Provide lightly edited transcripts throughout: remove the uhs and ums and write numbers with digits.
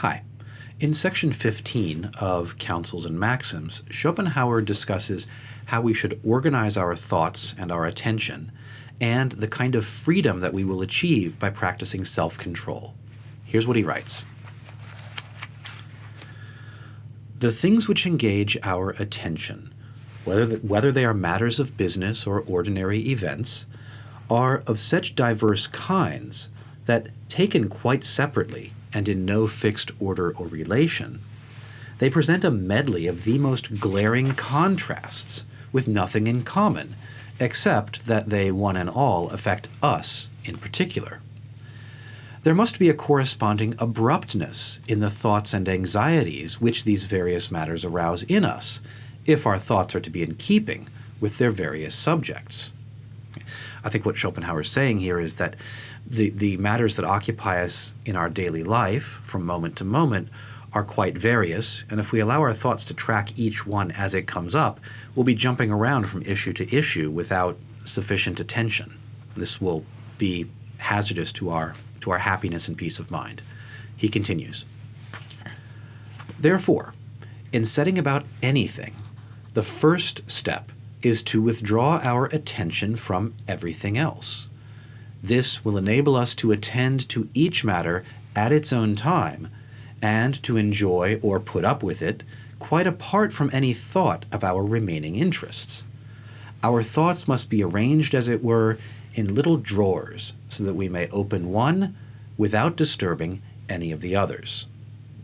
Hi. In section 15 of Counsels and Maxims, Schopenhauer discusses how we should organize our thoughts and our attention, and the kind of freedom that we will achieve by practicing self-control. Here's what he writes. The things which engage our attention, whether they are matters of business or ordinary events, are of such diverse kinds that, taken quite separately and in no fixed order or relation, they present a medley of the most glaring contrasts with nothing in common, except that they one and all affect us in particular. There must be a corresponding abruptness in the thoughts and anxieties which these various matters arouse in us, if our thoughts are to be in keeping with their various subjects. I think what Schopenhauer is saying here is that the matters that occupy us in our daily life from moment to moment are quite various, and if we allow our thoughts to track each one as it comes up, we'll be jumping around from issue to issue without sufficient attention. This will be hazardous to our happiness and peace of mind. He continues, therefore, in setting about anything, the first step is to withdraw our attention from everything else. This will enable us to attend to each matter at its own time and to enjoy or put up with it quite apart from any thought of our remaining interests. Our thoughts must be arranged, as it were, in little drawers so that we may open one without disturbing any of the others.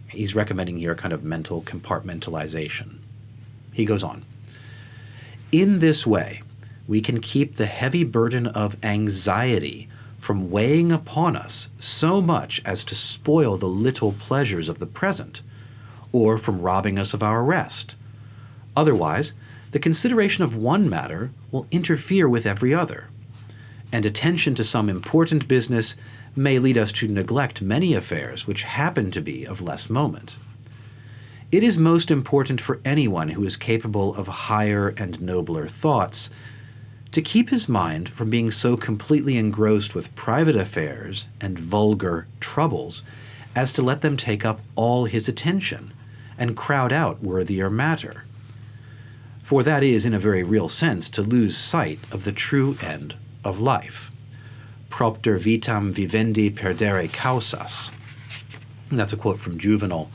He's recommending here a kind of mental compartmentalization. He goes on. In this way, we can keep the heavy burden of anxiety from weighing upon us so much as to spoil the little pleasures of the present, or from robbing us of our rest. Otherwise, the consideration of one matter will interfere with every other, and attention to some important business may lead us to neglect many affairs which happen to be of less moment. It is most important for anyone who is capable of higher and nobler thoughts to keep his mind from being so completely engrossed with private affairs and vulgar troubles as to let them take up all his attention and crowd out worthier matter. For that is, in a very real sense, to lose sight of the true end of life. Propter vitam vivendi perdere causas. And that's a quote from Juvenal.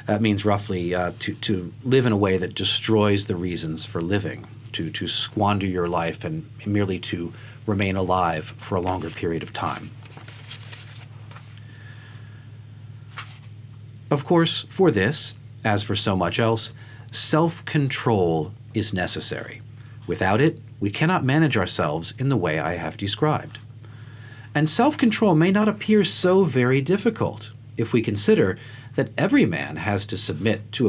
That means roughly to live in a way that destroys the reasons for living, to squander your life and merely to remain alive for a longer period of time. Of course, for this, as for so much else, self-control is necessary. Without it, we cannot manage ourselves in the way I have described. And self-control may not appear so very difficult if we consider that every man has to submit to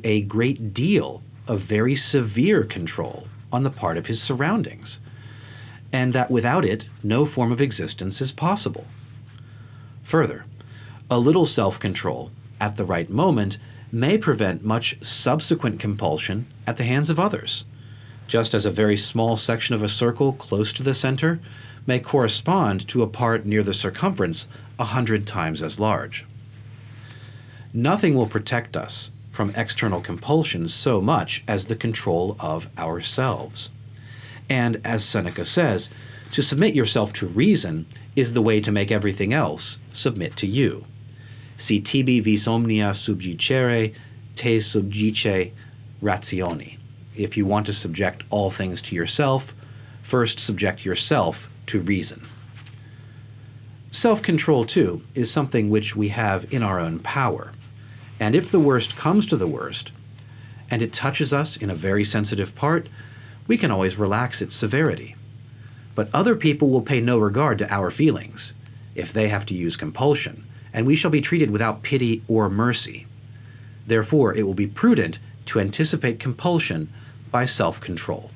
a great deal of very severe control on the part of his surroundings, and that without it, no form of existence is possible. Further, a little self-control at the right moment may prevent much subsequent compulsion at the hands of others, just as a very small section of a circle close to the center may correspond to a part near the circumference 100 times as large. Nothing will protect us from external compulsions so much as the control of ourselves. And as Seneca says, to submit yourself to reason is the way to make everything else submit to you. Si tibi vis omnia subjicere, te subjice ratione. If you want to subject all things to yourself, first subject yourself to reason. Self-control, too, is something which we have in our own power. And if the worst comes to the worst, and it touches us in a very sensitive part, we can always relax its severity. But other people will pay no regard to our feelings if they have to use compulsion, and we shall be treated without pity or mercy. Therefore, it will be prudent to anticipate compulsion by self-control.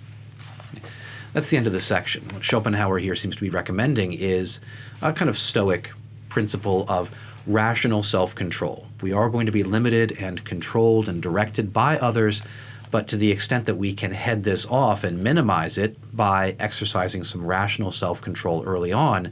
That's the end of the section. What Schopenhauer here seems to be recommending is a kind of Stoic principle of rational self-control. We are going to be limited and controlled and directed by others, but to the extent that we can head this off and minimize it by exercising some rational self-control early on,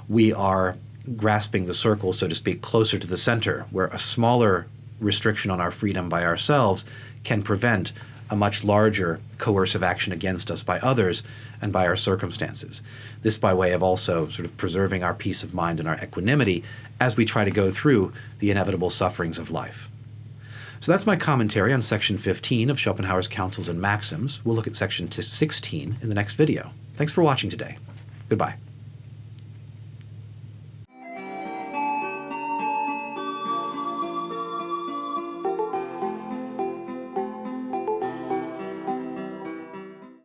we are grasping the circle, so to speak, closer to the center, where a smaller restriction on our freedom by ourselves can prevent a much larger coercive action against us by others and by our circumstances. This by way of also sort of preserving our peace of mind and our equanimity as we try to go through the inevitable sufferings of life. So that's my commentary on section 15 of Schopenhauer's Counsels and Maxims. We'll look at section 16 in the next video. Thanks for watching today. Goodbye.